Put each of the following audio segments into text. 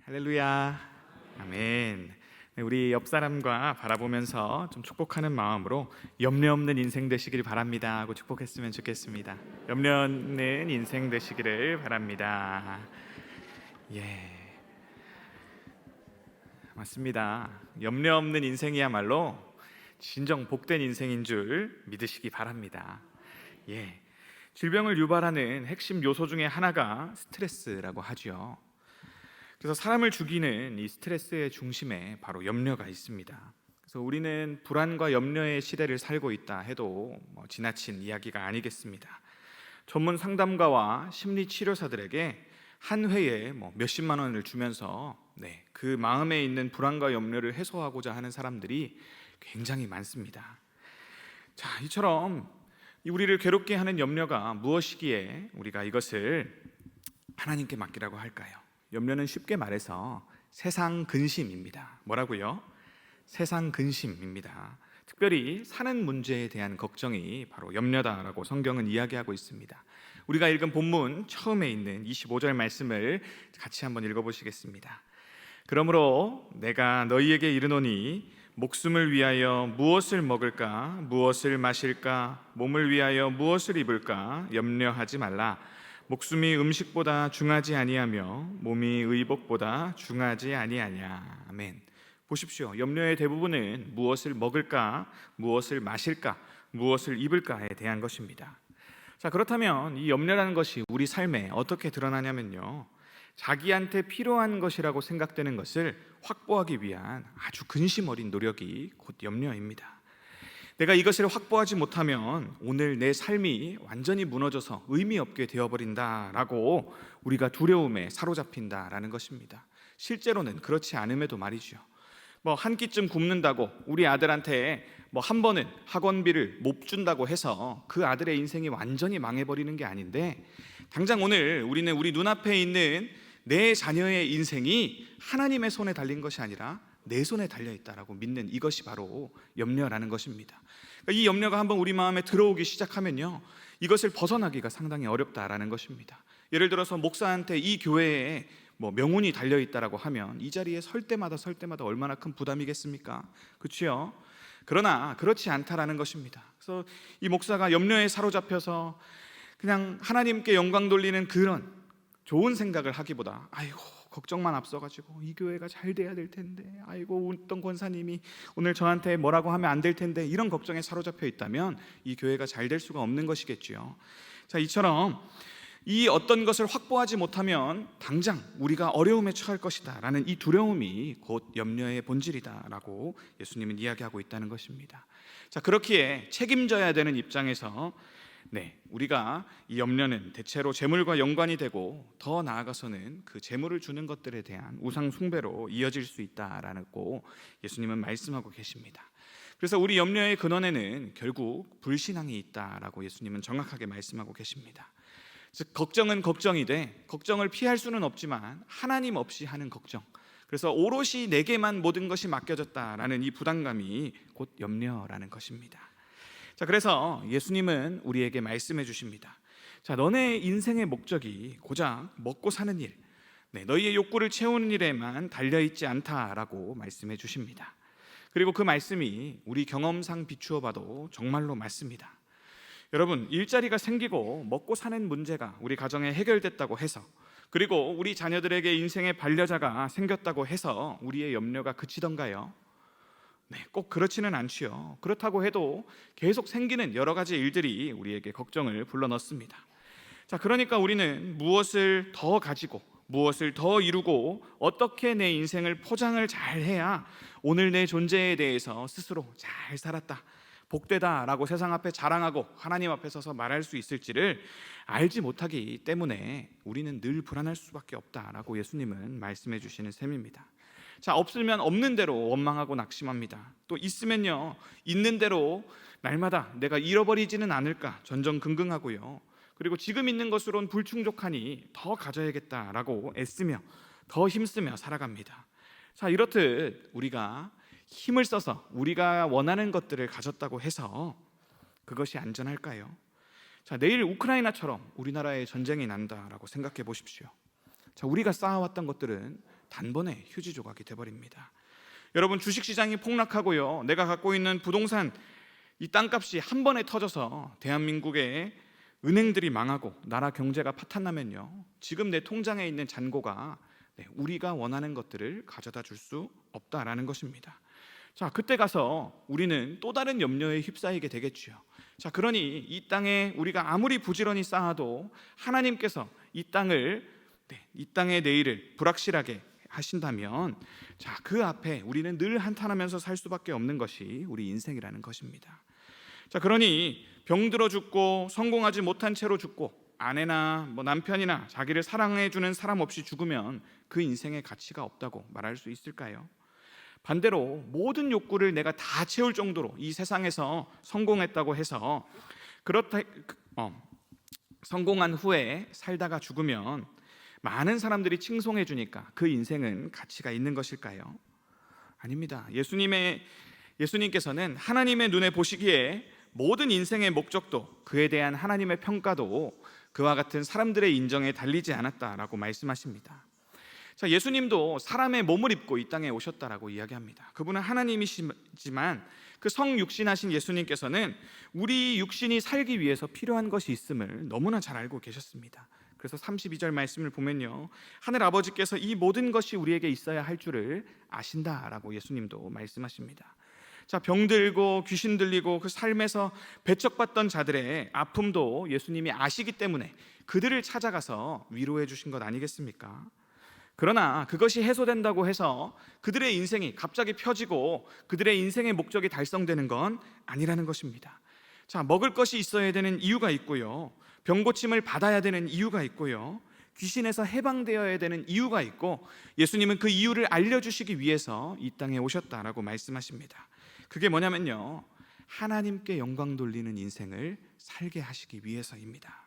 할렐루야. 아멘. 네, 우리 옆 사람과 바라보면서 좀 축복하는 마음으로 염려 없는 인생 되시길 바랍니다 하고 축복했으면 좋겠습니다. 염려 없는 인생 되시기를 바랍니다. 예, 맞습니다. 염려 없는 인생이야말로 진정 복된 인생인 줄 믿으시기 바랍니다. 예, 질병을 유발하는 핵심 요소 중에 하나가 스트레스라고 하죠. 그래서 사람을 죽이는 이 스트레스의 중심에 바로 염려가 있습니다. 그래서 우리는 불안과 염려의 시대를 살고 있다 해도 지나친 이야기가 아니겠습니다. 전문 상담가와 심리 치료사들에게 한 회에 몇십만 원을 주면서 그 마음에 있는 불안과 염려를 해소하고자 하는 사람들이 굉장히 많습니다. 자, 이처럼 우리를 괴롭게 하는 염려가 무엇이기에 우리가 이것을 하나님께 맡기라고 할까요? 염려는 쉽게 말해서 세상 근심입니다. 뭐라고요? 세상 근심입니다. 특별히 사는 문제에 대한 걱정이 바로 염려다라고 성경은 이야기하고 있습니다. 우리가 읽은 본문 처음에 있는 25절 말씀을 같이 한번 읽어보시겠습니다. 그러므로 내가 너희에게 이르노니 목숨을 위하여 무엇을 먹을까, 무엇을 마실까, 몸을 위하여 무엇을 입을까 염려하지 말라. 목숨이 음식보다 중하지 아니하며 몸이 의복보다 중하지 아니하냐. 아멘. 보십시오. 염려의 대부분은 무엇을 먹을까, 무엇을 마실까, 무엇을 입을까에 대한 것입니다. 자, 그렇다면 이 염려라는 것이 우리 삶에 어떻게 드러나냐면요, 자기한테 필요한 것이라고 생각되는 것을 확보하기 위한 아주 근심 어린 노력이 곧 염려입니다. 내가 이것을 확보하지 못하면 오늘 내 삶이 완전히 무너져서 의미 없게 되어버린다라고 우리가 두려움에 사로잡힌다라는 것입니다. 실제로는 그렇지 않음에도 말이죠. 한 끼쯤 굶는다고 우리 아들한테 한 번은 학원비를 못 준다고 해서 그 아들의 인생이 완전히 망해버리는 게 아닌데, 당장 오늘 우리는 우리 눈앞에 있는 내 자녀의 인생이 하나님의 손에 달린 것이 아니라 내 손에 달려있다라고 믿는 이것이 바로 염려라는 것입니다. 이 염려가 한번 우리 마음에 들어오기 시작하면요, 이것을 벗어나기가 상당히 어렵다라는 것입니다. 예를 들어서 목사한테 이 교회에 명운이 달려있다라고 하면 이 자리에 설 때마다 얼마나 큰 부담이겠습니까? 그렇죠? 그러나 그렇지 않다라는 것입니다. 그래서 이 목사가 염려에 사로잡혀서 그냥 하나님께 영광 돌리는 그런 좋은 생각을 하기보다 아이고 걱정만 앞서가지고 이 교회가 잘 돼야 될 텐데, 아이고 어떤 권사님이 오늘 저한테 뭐라고 하면 안 될 텐데, 이런 걱정에 사로잡혀 있다면 이 교회가 잘 될 수가 없는 것이겠죠. 자, 이처럼 이 어떤 것을 확보하지 못하면 당장 우리가 어려움에 처할 것이다 라는 이 두려움이 곧 염려의 본질이다라고 예수님은 이야기하고 있다는 것입니다. 자, 그렇기에 책임져야 되는 입장에서 우리가 이 염려는 대체로 재물과 연관이 되고, 더 나아가서는 그 재물을 주는 것들에 대한 우상 숭배로 이어질 수 있다라고 예수님은 말씀하고 계십니다. 그래서 우리 염려의 근원에는 결국 불신앙이 있다라고 예수님은 정확하게 말씀하고 계십니다. 즉, 걱정은 걱정이 돼 걱정을 피할 수는 없지만 하나님 없이 하는 걱정, 그래서 오롯이 내게만 모든 것이 맡겨졌다라는 이 부담감이 곧 염려라는 것입니다. 자, 그래서 예수님은 우리에게 말씀해 주십니다. 자, 너네 인생의 목적이 고작 먹고 사는 일, 너희의 욕구를 채우는 일에만 달려있지 않다라고 말씀해 주십니다. 그리고 그 말씀이 우리 경험상 비추어 봐도 정말로 맞습니다. 여러분, 일자리가 생기고 먹고 사는 문제가 우리 가정에 해결됐다고 해서, 그리고 우리 자녀들에게 인생의 반려자가 생겼다고 해서 우리의 염려가 그치던가요? 꼭 그렇지는 않지요. 그렇다고 해도 계속 생기는 여러 가지 일들이 우리에게 걱정을 불러넣습니다. 자, 그러니까 우리는 무엇을 더 가지고, 무엇을 더 이루고, 어떻게 내 인생을 포장을 잘 해야 오늘 내 존재에 대해서 스스로 잘 살았다, 복되다라고 세상 앞에 자랑하고 하나님 앞에 서서 말할 수 있을지를 알지 못하기 때문에 우리는 늘 불안할 수밖에 없다라고 예수님은 말씀해 주시는 셈입니다. 자, 없으면 없는 대로 원망하고 낙심합니다. 또 있으면요, 있는 대로 날마다 내가 잃어버리지는 않을까 전전긍긍하고요, 그리고 지금 있는 것으론 불충족하니 더 가져야겠다라고 애쓰며 더 힘쓰며 살아갑니다. 자, 이렇듯 우리가 힘을 써서 우리가 원하는 것들을 가졌다고 해서 그것이 안전할까요? 자, 내일 우크라이나처럼 우리나라에 전쟁이 난다라고 생각해 보십시오. 자, 우리가 쌓아왔던 것들은 단번에 휴지 조각이 돼버립니다. 여러분, 주식시장이 폭락하고요, 내가 갖고 있는 부동산 이 땅값이 한 번에 터져서 대한민국의 은행들이 망하고 나라 경제가 파탄나면요, 지금 내 통장에 있는 잔고가 우리가 원하는 것들을 가져다 줄 수 없다라는 것입니다. 자, 그때 가서 우리는 또 다른 염려에 휩싸이게 되겠지요. 자, 그러니 이 땅에 우리가 아무리 부지런히 쌓아도 하나님께서 이 땅의 내일을 불확실하게 하신다면, 자, 그 앞에 우리는 늘 한탄하면서 살 수밖에 없는 것이 우리 인생이라는 것입니다. 자, 그러니 병들어 죽고 성공하지 못한 채로 죽고 아내나 남편이나 자기를 사랑해주는 사람 없이 죽으면 그 인생의 가치가 없다고 말할 수 있을까요? 반대로 모든 욕구를 내가 다 채울 정도로 이 세상에서 성공했다고 해서 성공한 후에 살다가 죽으면 많은 사람들이 칭송해 주니까 그 인생은 가치가 있는 것일까요? 아닙니다. 예수님께서는 하나님의 눈에 보시기에 모든 인생의 목적도, 그에 대한 하나님의 평가도 그와 같은 사람들의 인정에 달리지 않았다라고 말씀하십니다. 자, 예수님도 사람의 몸을 입고 이 땅에 오셨다라고 이야기합니다. 그분은 하나님이시지만 그 성육신하신 예수님께서는 우리 육신이 살기 위해서 필요한 것이 있음을 너무나 잘 알고 계셨습니다. 그래서 32절 말씀을 보면요, 하늘 아버지께서 이 모든 것이 우리에게 있어야 할 줄을 아신다라고 예수님도 말씀하십니다. 자, 병들고 귀신 들리고 그 삶에서 배척받던 자들의 아픔도 예수님이 아시기 때문에 그들을 찾아가서 위로해 주신 것 아니겠습니까? 그러나 그것이 해소된다고 해서 그들의 인생이 갑자기 펴지고 그들의 인생의 목적이 달성되는 건 아니라는 것입니다. 자, 먹을 것이 있어야 되는 이유가 있고요, 병고침을 받아야 되는 이유가 있고요, 귀신에서 해방되어야 되는 이유가 있고, 예수님은 그 이유를 알려주시기 위해서 이 땅에 오셨다라고 말씀하십니다. 그게 뭐냐면요, 하나님께 영광 돌리는 인생을 살게 하시기 위해서입니다.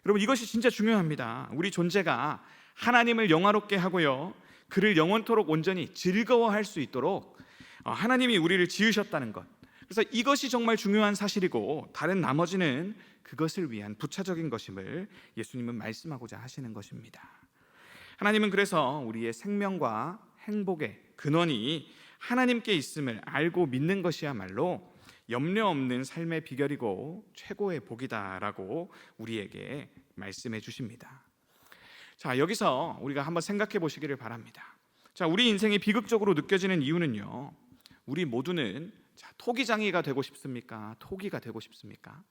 여러분, 이것이 진짜 중요합니다. 우리 존재가 하나님을 영화롭게 하고요, 그를 영원토록 온전히 즐거워할 수 있도록 하나님이 우리를 지으셨다는 것, 그래서 이것이 정말 중요한 사실이고 다른 나머지는 그것을 위한 부차적인 것임을 예수님은 말씀하고자 하시는 것입니다. 하나님은 그래서 우리의 생명과 행복의 근원이 하나님께 있음을 알고 믿는 것이야말로 염려 없는 삶의 비결이고 최고의 복이다라고 우리에게 말씀해 주십니다. 자, 여기서 우리가 한번 생각해 보시기를 바랍니다. 자, 우리 인생이 비극적으로 느껴지는 이유는요, 우리 모두는 토기장이가 되고 싶습니까? 토기가 되고 싶습니까?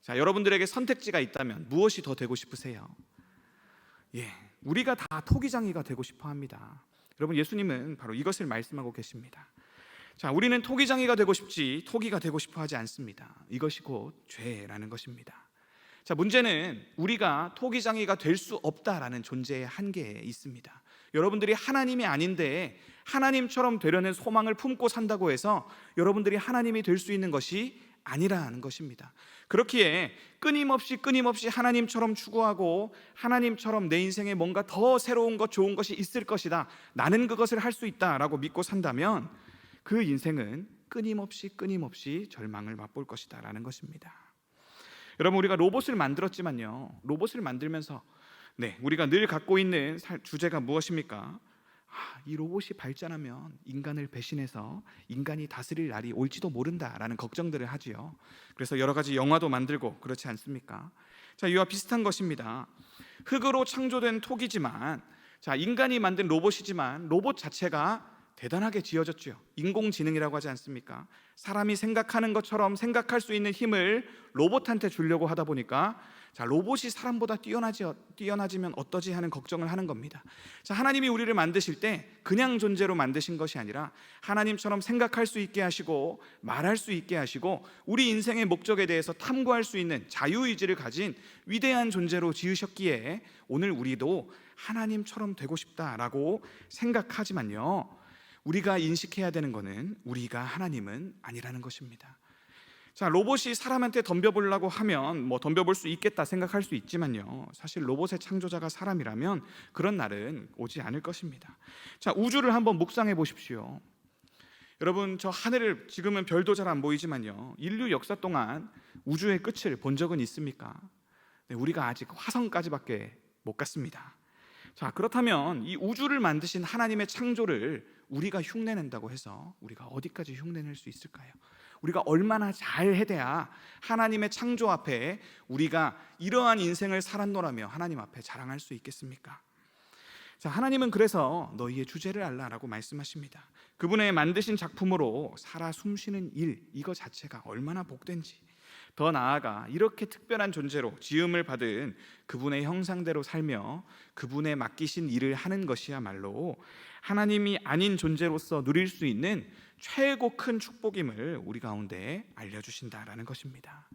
자, 여러분들에게 선택지가 있다면 무엇이 더 되고 싶으세요? 우리가 다 토기장이가 되고 싶어 합니다. 여러분, 예수님은 바로 이것을 말씀하고 계십니다. 자, 우리는 토기장이가 되고 싶지 토기가 되고 싶어 하지 않습니다. 이것이 곧 죄라는 것입니다. 자, 문제는 우리가 토기장이가 될 수 없다라는 존재의 한계에 있습니다. 여러분들이 하나님이 아닌데 하나님처럼 되려는 소망을 품고 산다고 해서 여러분들이 하나님이 될 수 있는 것이 아니라는 것입니다. 그렇기에 끊임없이 하나님처럼 추구하고 하나님처럼 내 인생에 뭔가 더 새로운 것, 좋은 것이 있을 것이다, 나는 그것을 할 수 있다라고 믿고 산다면 그 인생은 끊임없이 절망을 맛볼 것이다 라는 것입니다. 여러분, 우리가 로봇을 만들었지만요, 로봇을 만들면서 우리가 늘 갖고 있는 주제가 무엇입니까? 이 로봇이 발전하면 인간을 배신해서 인간이 다스릴 날이 올지도 모른다라는 걱정들을 하지요. 그래서 여러 가지 영화도 만들고 그렇지 않습니까? 자, 이와 비슷한 것입니다. 흙으로 창조된 토기지만, 자, 인간이 만든 로봇이지만 로봇 자체가 대단하게 지어졌죠. 인공지능이라고 하지 않습니까? 사람이 생각하는 것처럼 생각할 수 있는 힘을 로봇한테 주려고 하다 보니까, 자, 로봇이 사람보다 뛰어나지면 어떠지 하는 걱정을 하는 겁니다. 자, 하나님이 우리를 만드실 때 그냥 존재로 만드신 것이 아니라 하나님처럼 생각할 수 있게 하시고 말할 수 있게 하시고 우리 인생의 목적에 대해서 탐구할 수 있는 자유의지를 가진 위대한 존재로 지으셨기에 오늘 우리도 하나님처럼 되고 싶다라고 생각하지만요, 우리가 인식해야 되는 것은 우리가 하나님은 아니라는 것입니다. 자, 로봇이 사람한테 덤벼보려고 하면 덤벼볼 수 있겠다 생각할 수 있지만요, 사실 로봇의 창조자가 사람이라면 그런 날은 오지 않을 것입니다. 자, 우주를 한번 묵상해 보십시오. 여러분, 저 하늘을, 지금은 별도 잘 안 보이지만요, 인류 역사 동안 우주의 끝을 본 적은 있습니까? 우리가 아직 화성까지밖에 못 갔습니다. 자, 그렇다면 이 우주를 만드신 하나님의 창조를 우리가 흉내낸다고 해서 우리가 어디까지 흉내낼 수 있을까요? 우리가 얼마나 잘 해야 하나님의 창조 앞에 우리가 이러한 인생을 살았노라며 하나님 앞에 자랑할 수 있겠습니까? 자, 하나님은 그래서 너희의 주제를 알라라고 말씀하십니다. 그분의 만드신 작품으로 살아 숨쉬는 일, 이거 자체가 얼마나 복된지, 더 나아가 이렇게 특별한 존재로 지음을 받은 그분의 형상대로 살며 그분의 맡기신 일을 하는 것이야말로 하나님이 아닌 존재로서 누릴 수 있는 최고 큰 축복임을 우리 가운데 알려주신다라는 것입니다.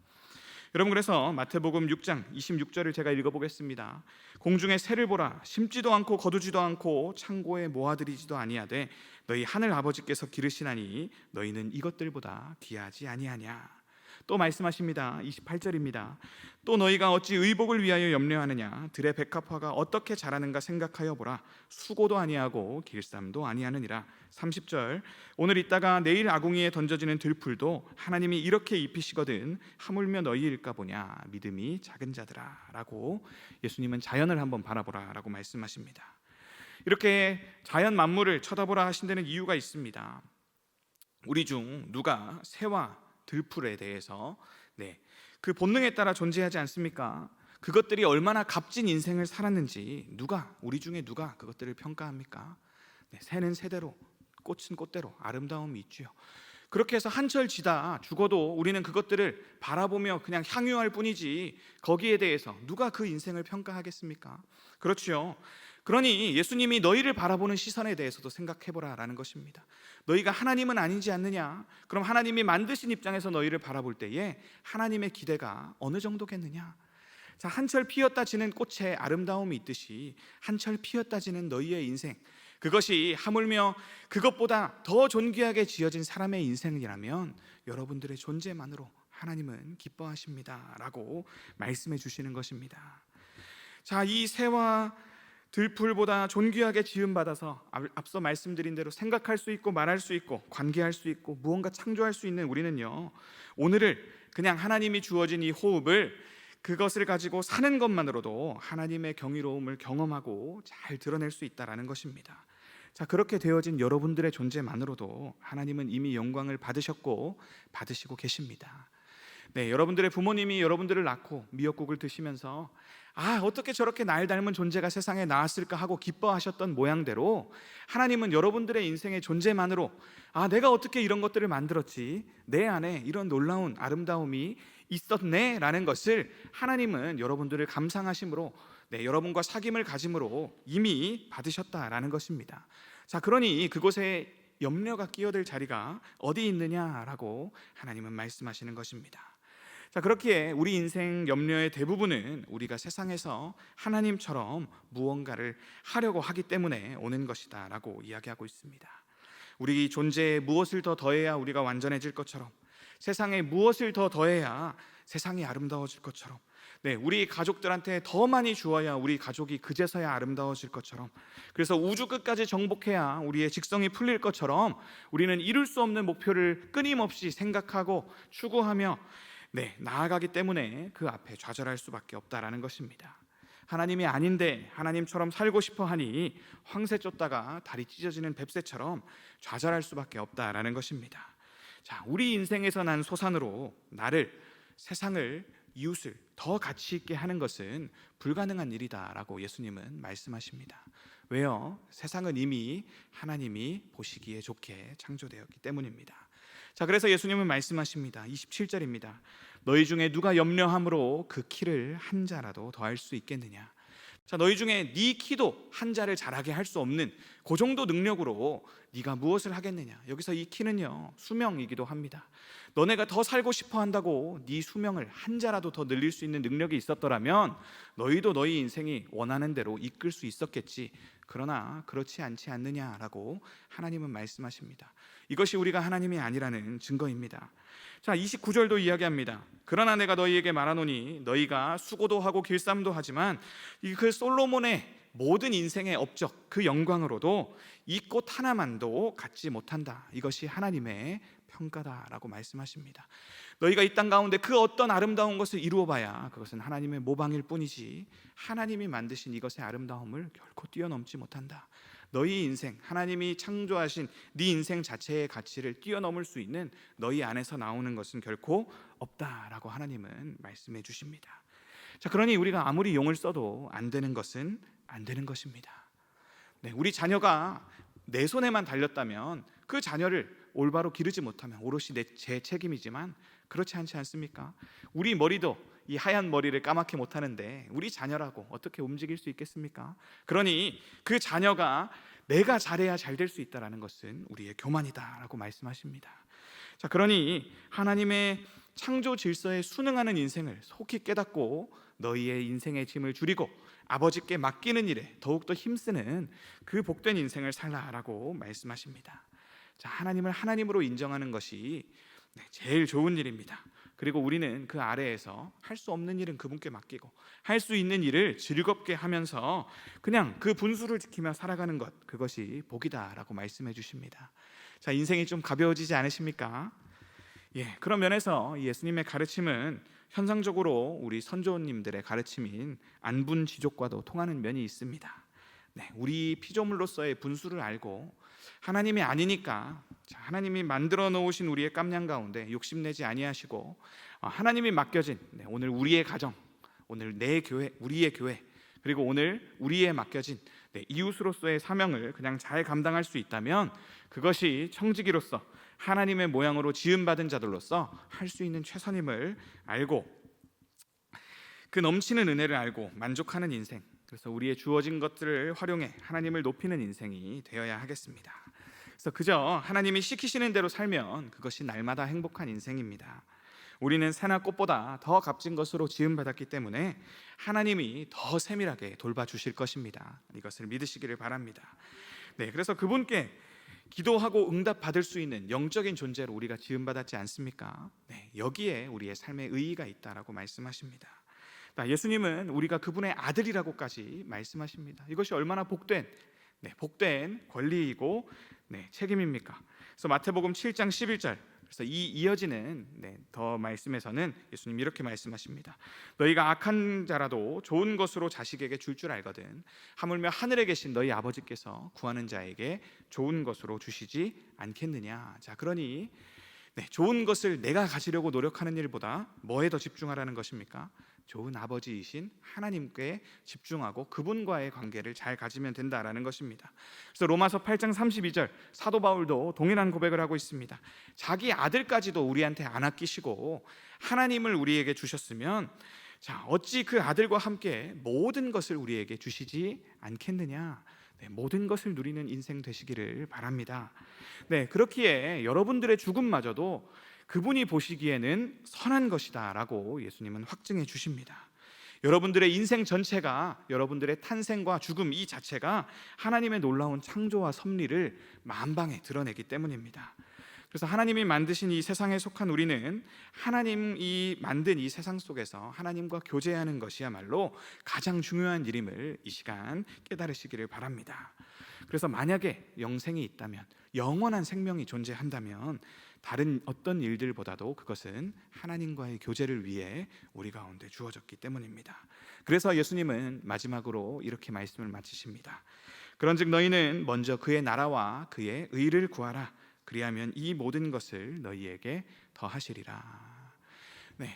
여러분, 그래서 마태복음 6장 26절을 제가 읽어보겠습니다. 공중의 새를 보라, 심지도 않고 거두지도 않고 창고에 모아들이지도 아니하되 너희 하늘 아버지께서 기르시나니 너희는 이것들보다 귀하지 아니하냐. 또 말씀하십니다. 28절입니다. 또 너희가 어찌 의복을 위하여 염려하느냐. 들의 백합화가 어떻게 자라는가 생각하여 보라. 수고도 아니하고 길쌈도 아니하느니라. 30절. 오늘 있다가 내일 아궁이에 던져지는 들풀도 하나님이 이렇게 입히시거든 하물며 너희일까 보냐. 믿음이 작은 자들아. 라고 예수님은 자연을 한번 바라보라 라고 말씀하십니다. 이렇게 자연 만물을 쳐다보라 하신 데는 이유가 있습니다. 우리 중 누가 새와 들풀에 대해서 그 본능에 따라 존재하지 않습니까? 그것들이 얼마나 값진 인생을 살았는지 우리 중에 누가 그것들을 평가합니까? 새는 새대로, 꽃은 꽃대로 아름다움이 있지요. 그렇게 해서 한철 지다 죽어도 우리는 그것들을 바라보며 그냥 향유할 뿐이지 거기에 대해서 누가 그 인생을 평가하겠습니까? 그렇지요. 그러니 예수님이 너희를 바라보는 시선에 대해서도 생각해보라 라는 것입니다. 너희가 하나님은 아니지 않느냐? 그럼 하나님이 만드신 입장에서 너희를 바라볼 때에 하나님의 기대가 어느 정도겠느냐? 자, 한철 피었다 지는 꽃에 아름다움이 있듯이 한철 피었다 지는 너희의 인생, 그것이 하물며 그것보다 더 존귀하게 지어진 사람의 인생이라면 여러분들의 존재만으로 하나님은 기뻐하십니다 라고 말씀해 주시는 것입니다. 자, 이 새와 들풀보다 존귀하게 지음받아서 앞서 말씀드린 대로 생각할 수 있고 말할 수 있고 관계할 수 있고 무언가 창조할 수 있는 우리는요, 오늘을 그냥 하나님이 주어진 이 호흡을 그것을 가지고 사는 것만으로도 하나님의 경이로움을 경험하고 잘 드러낼 수 있다는 것입니다. 자, 그렇게 되어진 여러분들의 존재만으로도 하나님은 이미 영광을 받으셨고 받으시고 계십니다. 여러분들의 부모님이 여러분들을 낳고 미역국을 드시면서 어떻게 저렇게 날 닮은 존재가 세상에 나왔을까 하고 기뻐하셨던 모양대로 하나님은 여러분들의 인생의 존재만으로 내가 어떻게 이런 것들을 만들었지, 내 안에 이런 놀라운 아름다움이 있었네 라는 것을 하나님은 여러분들을 감상하심으로 여러분과 사귐을 가짐으로 이미 받으셨다라는 것입니다. 자, 그러니 그곳에 염려가 끼어들 자리가 어디 있느냐라고 하나님은 말씀하시는 것입니다. 자, 그렇기에 우리 인생 염려의 대부분은 우리가 세상에서 하나님처럼 무언가를 하려고 하기 때문에 오는 것이다 라고 이야기하고 있습니다. 우리 존재에 무엇을 더 더해야 우리가 완전해질 것처럼, 세상에 무엇을 더 더해야 세상이 아름다워질 것처럼, 우리 가족들한테 더 많이 주어야 우리 가족이 그제서야 아름다워질 것처럼, 그래서 우주 끝까지 정복해야 우리의 직성이 풀릴 것처럼 우리는 이룰 수 없는 목표를 끊임없이 생각하고 추구하며 나아가기 때문에 그 앞에 좌절할 수밖에 없다라는 것입니다. 하나님이 아닌데 하나님처럼 살고 싶어 하니 황새 쫓다가 다리 찢어지는 뱁새처럼 좌절할 수밖에 없다라는 것입니다. 자, 우리 인생에서 난 소산으로 나를, 세상을, 이웃을 더 가치 있게 하는 것은 불가능한 일이다라고 예수님은 말씀하십니다. 왜요? 세상은 이미 하나님이 보시기에 좋게 창조되었기 때문입니다. 자, 그래서 예수님은 말씀하십니다. 27절입니다. 너희 중에 누가 염려함으로 그 키를 한 자라도 더할 수 있겠느냐? 자, 너희 중에 네 키도 한 자를 자라게 할 수 없는 그 정도 능력으로 네가 무엇을 하겠느냐? 여기서 이 키는요, 수명이기도 합니다. 너네가 더 살고 싶어 한다고 네 수명을 한 자라도 더 늘릴 수 있는 능력이 있었더라면 너희도 너희 인생이 원하는 대로 이끌 수 있었겠지. 그러나 그렇지 않지 않느냐라고 하나님은 말씀하십니다. 이것이 우리가 하나님이 아니라는 증거입니다. 자, 29절도 이야기합니다. 그러나 내가 너희에게 말하노니 너희가 수고도 하고 길쌈도 하지만 그 솔로몬의 모든 인생의 업적, 그 영광으로도 이 꽃 하나만도 갖지 못한다. 이것이 하나님의 평가다라고 말씀하십니다. 너희가 이 땅 가운데 그 어떤 아름다운 것을 이루어봐야 그것은 하나님의 모방일 뿐이지 하나님이 만드신 이것의 아름다움을 결코 뛰어넘지 못한다. 너희 인생, 하나님이 창조하신 네 인생 자체의 가치를 뛰어넘을 수 있는 너희 안에서 나오는 것은 결코 없다라고 하나님은 말씀해 주십니다. 자, 그러니 우리가 아무리 용을 써도 안 되는 것은 안 되는 것입니다. 네, 우리 자녀가 내 손에만 달렸다면 그 자녀를 올바로 기르지 못하면 오롯이 제 책임이지만 그렇지 않지 않습니까? 우리 머리도 이 하얀 머리를 까맣게 못하는데 우리 자녀라고 어떻게 움직일 수 있겠습니까? 그러니 그 자녀가 내가 잘해야 잘 될 수 있다는 것은 우리의 교만이다라고 말씀하십니다. 자, 그러니 하나님의 창조 질서에 순응하는 인생을 속히 깨닫고 너희의 인생의 짐을 줄이고 아버지께 맡기는 일에 더욱더 힘쓰는 그 복된 인생을 살라라고 말씀하십니다. 자, 하나님을 하나님으로 인정하는 것이 제일 좋은 일입니다. 그리고 우리는 그 아래에서 할 수 없는 일은 그분께 맡기고 할 수 있는 일을 즐겁게 하면서 그냥 그 분수를 지키며 살아가는 것, 그것이 복이다라고 말씀해 주십니다. 자, 인생이 좀 가벼워지지 않으십니까? 그런 면에서 예수님의 가르침은 현상적으로 우리 선조님들의 가르침인 안분지족과도 통하는 면이 있습니다. 우리 피조물로서의 분수를 알고 하나님이 아니니까 하나님이 만들어 놓으신 우리의 깜냥 가운데 욕심내지 아니하시고 하나님이 맡겨진 오늘 우리의 가정, 오늘 내 교회, 우리의 교회, 그리고 오늘 우리의 맡겨진 이웃으로서의 사명을 그냥 잘 감당할 수 있다면 그것이 청지기로서 하나님의 모양으로 지음받은 자들로서 할 수 있는 최선임을 알고 그 넘치는 은혜를 알고 만족하는 인생, 그래서 우리의 주어진 것들을 활용해 하나님을 높이는 인생이 되어야 하겠습니다. 그래서 그저 하나님이 시키시는 대로 살면 그것이 날마다 행복한 인생입니다. 우리는 새나 꽃보다 더 값진 것으로 지음받았기 때문에 하나님이 더 세밀하게 돌봐주실 것입니다. 이것을 믿으시기를 바랍니다. 그래서 그분께 기도하고 응답받을 수 있는 영적인 존재로 우리가 지음받았지 않습니까? 여기에 우리의 삶의 의의가 있다라고 말씀하십니다. 예수님은 우리가 그분의 아들이라고까지 말씀하십니다. 이것이 얼마나 복된 권리이고 책임입니까? 그래서 마태복음 7장 11절, 그래서 이 이어지는 더 말씀에서는 예수님이 이렇게 말씀하십니다. 너희가 악한 자라도 좋은 것으로 자식에게 줄 알거든 하물며 하늘에 계신 너희 아버지께서 구하는 자에게 좋은 것으로 주시지 않겠느냐. 자, 그러니 좋은 것을 내가 가지려고 노력하는 일보다 뭐에 더 집중하라는 것입니까? 좋은 아버지이신 하나님께 집중하고 그분과의 관계를 잘 가지면 된다라는 것입니다. 그래서 로마서 8장 32절 사도 바울도 동일한 고백을 하고 있습니다. 자기 아들까지도 우리한테 안 아끼시고 하나님을 우리에게 주셨으면 자, 어찌 그 아들과 함께 모든 것을 우리에게 주시지 않겠느냐. 모든 것을 누리는 인생 되시기를 바랍니다. 그렇기에 여러분들의 죽음마저도 그분이 보시기에는 선한 것이다 라고 예수님은 확증해 주십니다. 여러분들의 인생 전체가, 여러분들의 탄생과 죽음 이 자체가 하나님의 놀라운 창조와 섭리를 만방에 드러내기 때문입니다. 그래서 하나님이 만드신 이 세상에 속한 우리는 하나님이 만든 이 세상 속에서 하나님과 교제하는 것이야말로 가장 중요한 일임을 이 시간 깨달으시기를 바랍니다. 그래서 만약에 영생이 있다면, 영원한 생명이 존재한다면 다른 어떤 일들보다도 그것은 하나님과의 교제를 위해 우리 가운데 주어졌기 때문입니다. 그래서 예수님은 마지막으로 이렇게 말씀을 마치십니다. 그런즉 너희는 먼저 그의 나라와 그의 의를 구하라. 그리하면 이 모든 것을 너희에게 더하시리라.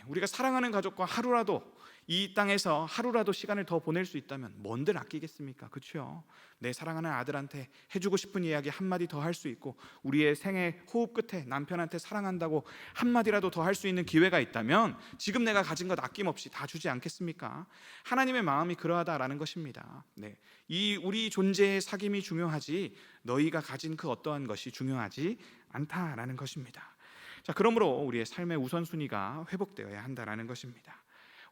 우리가 사랑하는 가족과 하루라도 이 땅에서 하루라도 시간을 더 보낼 수 있다면 뭔들 아끼겠습니까? 그렇죠? 내 사랑하는 아들한테 해주고 싶은 이야기 한마디 더 할 수 있고 우리의 생애 호흡 끝에 남편한테 사랑한다고 한마디라도 더 할 수 있는 기회가 있다면 지금 내가 가진 것 아낌없이 다 주지 않겠습니까? 하나님의 마음이 그러하다라는 것입니다. 이 우리 존재의 사귐이 중요하지 너희가 가진 그 어떠한 것이 중요하지 않다라는 것입니다. 자, 그러므로 우리의 삶의 우선순위가 회복되어야 한다라는 것입니다.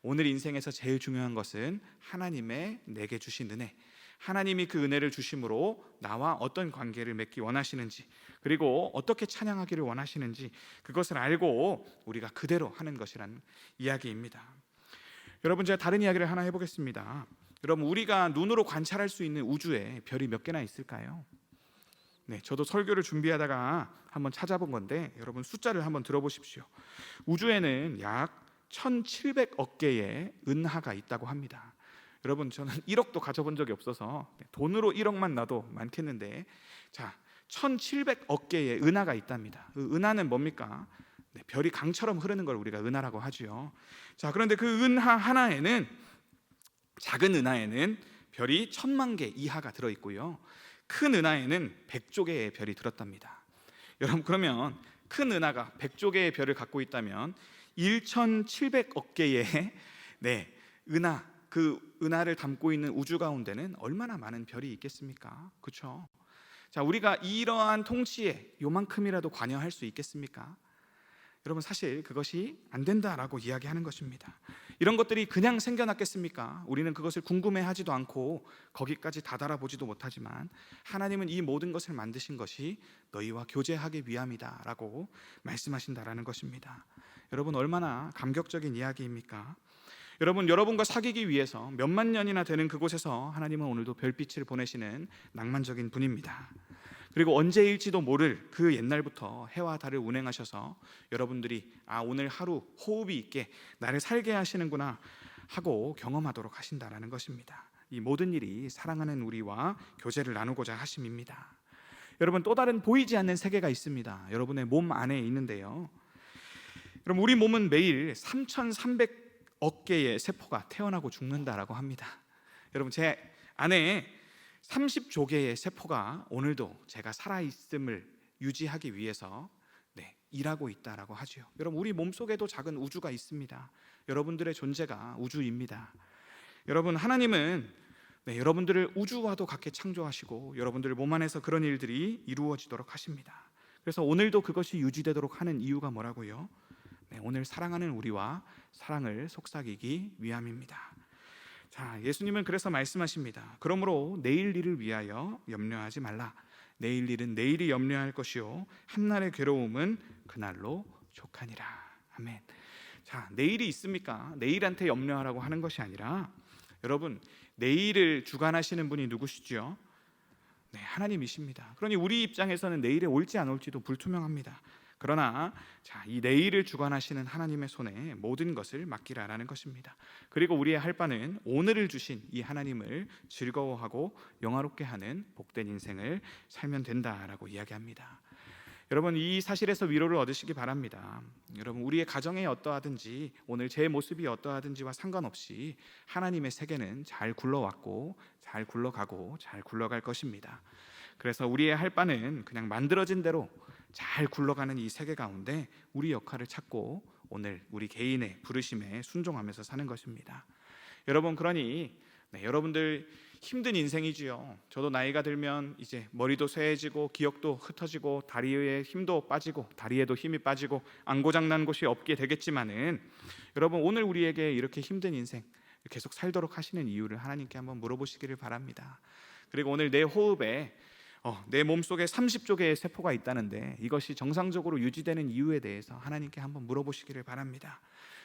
오늘 인생에서 제일 중요한 것은 하나님의 내게 주신 은혜, 하나님이 그 은혜를 주심으로 나와 어떤 관계를 맺기 원하시는지, 그리고 어떻게 찬양하기를 원하시는지 그것을 알고 우리가 그대로 하는 것이라는 이야기입니다. 여러분, 제가 다른 이야기를 하나 해보겠습니다. 여러분, 우리가 눈으로 관찰할 수 있는 우주에 별이 몇 개나 있을까요? 네, 저도 설교를 준비하다가 한번 찾아본 건데 여러분 숫자를 한번 들어보십시오. 우주에는 약 1700억 개의 은하가 있다고 합니다. 여러분 저는 1억도 가져본 적이 없어서 돈으로 1억만 놔도 많겠는데, 자 1700억 개의 은하가 있답니다. 그 은하는 뭡니까? 네, 별이 강처럼 흐르는 걸 우리가 은하라고 하죠. 자, 그런데 그 은하 하나에는, 작은 은하에는 별이 1000만 개 이하가 들어있고요, 큰 은하에는 100조 개의 별이 들었답니다. 여러분 그러면 큰 은하가 100조 개의 별을 갖고 있다면 1700억 개의 그 은하를 담고 있는 우주 가운데는 얼마나 많은 별이 있겠습니까? 그렇죠? 자, 우리가 이러한 통치에 요만큼이라도 관여할 수 있겠습니까? 여러분 사실 그것이 안 된다라고 이야기하는 것입니다. 이런 것들이 그냥 생겨났겠습니까? 우리는 그것을 궁금해하지도 않고 거기까지 다다라보지도 못하지만 하나님은 이 모든 것을 만드신 것이 너희와 교제하기 위함이다라고 말씀하신다라는 것입니다. 여러분 얼마나 감격적인 이야기입니까? 여러분과 사귀기 위해서 몇만 년이나 되는 그곳에서 하나님은 오늘도 별빛을 보내시는 낭만적인 분입니다. 그리고 언제일지도 모를 그 옛날부터 해와 달을 운행하셔서 여러분들이 오늘 하루 호흡이 있게 나를 살게 하시는구나 하고 경험하도록 하신다라는 것입니다. 이 모든 일이 사랑하는 우리와 교제를 나누고자 하심입니다. 여러분 또 다른 보이지 않는 세계가 있습니다. 여러분의 몸 안에 있는데요, 여러분 우리 몸은 매일 3300억 개의 세포가 태어나고 죽는다라고 합니다. 여러분 제 안에 30조 개의 세포가 오늘도 제가 살아있음을 유지하기 위해서 일하고 있다라고 하죠. 여러분 우리 몸속에도 작은 우주가 있습니다. 여러분들의 존재가 우주입니다. 여러분 하나님은 여러분들을 우주와도 같게 창조하시고 여러분들 몸 안에서 그런 일들이 이루어지도록 하십니다. 그래서 오늘도 그것이 유지되도록 하는 이유가 뭐라고요? 오늘 사랑하는 우리와 사랑을 속삭이기 위함입니다. 자, 예수님은 그래서 말씀하십니다. 그러므로 내일 일을 위하여 염려하지 말라. 내일 일은 내일이 염려할 것이요 한날의 괴로움은 그날로 족하니라. 아멘. 자, 내일이 있습니까? 내일한테 염려하라고 하는 것이 아니라, 여러분 내일을 주관하시는 분이 누구시죠? 하나님이십니다. 그러니 우리 입장에서는 내일에 올지 안 올지도 불투명합니다. 그러나 이 내일을 주관하시는 하나님의 손에 모든 것을 맡기라라는 것입니다. 그리고 우리의 할 바는 오늘을 주신 이 하나님을 즐거워하고 영화롭게 하는 복된 인생을 살면 된다라고 이야기합니다. 여러분 이 사실에서 위로를 얻으시기 바랍니다. 여러분 우리의 가정에 어떠하든지 오늘 제 모습이 어떠하든지와 상관없이 하나님의 세계는 잘 굴러왔고 잘 굴러가고 잘 굴러갈 것입니다. 그래서 우리의 할 바는 그냥 만들어진 대로 잘 굴러가는 이 세계 가운데 우리 역할을 찾고 오늘 우리 개인의 부르심에 순종하면서 사는 것입니다. 여러분 그러니 여러분들 힘든 인생이지요. 저도 나이가 들면 이제 머리도 쇠해지고 기억도 흩어지고 다리에 힘도 빠지고 다리에도 힘이 빠지고 안고장난 곳이 없게 되겠지만은 여러분 오늘 우리에게 이렇게 힘든 인생 계속 살도록 하시는 이유를 하나님께 한번 물어보시기를 바랍니다. 그리고 오늘 내 호흡에 내 몸속에 30조 개의 세포가 있다는데 이것이 정상적으로 유지되는 이유에 대해서 하나님께 한번 물어보시기를 바랍니다.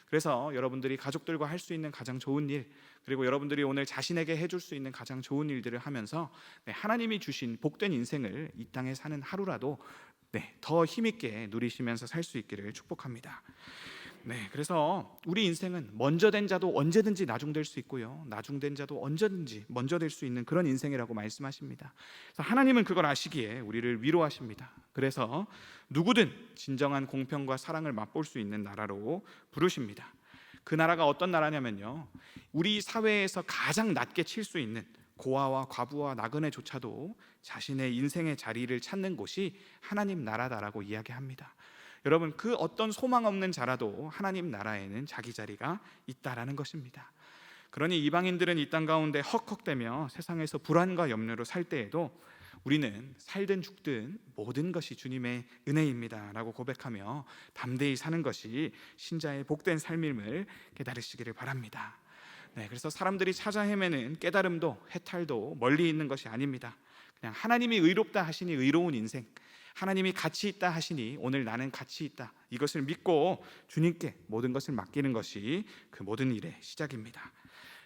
그래서 여러분들이 가족들과 할 수 있는 가장 좋은 일, 그리고 여러분들이 오늘 자신에게 해줄 수 있는 가장 좋은 일들을 하면서 하나님이 주신 복된 인생을 이 땅에 사는 하루라도 더 힘있게 누리시면서 살 수 있기를 축복합니다. 그래서 우리 인생은 먼저 된 자도 언제든지 나중될 수 있고요, 나중된 자도 언제든지 먼저 될 수 있는 그런 인생이라고 말씀하십니다. 그래서 하나님은 그걸 아시기에 우리를 위로하십니다. 그래서 누구든 진정한 공평과 사랑을 맛볼 수 있는 나라로 부르십니다. 그 나라가 어떤 나라냐면요, 우리 사회에서 가장 낮게 칠 수 있는 고아와 과부와 나그네조차도 자신의 인생의 자리를 찾는 곳이 하나님 나라다라고 이야기합니다. 여러분 그 어떤 소망 없는 자라도 하나님 나라에는 자기 자리가 있다라는 것입니다. 그러니 이방인들은 이 땅 가운데 헉헉대며 세상에서 불안과 염려로 살 때에도 우리는 살든 죽든 모든 것이 주님의 은혜입니다 라고 고백하며 담대히 사는 것이 신자의 복된 삶임을 깨달으시기를 바랍니다. 그래서 사람들이 찾아 헤매는 깨달음도 해탈도 멀리 있는 것이 아닙니다. 그냥 하나님이 의롭다 하시니 의로운 인생, 하나님이 가치 있다 하시니 오늘 나는 가치 있다, 이것을 믿고 주님께 모든 것을 맡기는 것이 그 모든 일의 시작입니다.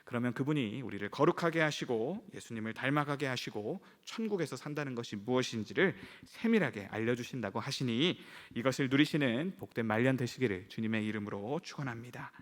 그러면 그분이 우리를 거룩하게 하시고 예수님을 닮아가게 하시고 천국에서 산다는 것이 무엇인지를 세밀하게 알려주신다고 하시니 이것을 누리시는 복된 말년 되시기를 주님의 이름으로 축원합니다.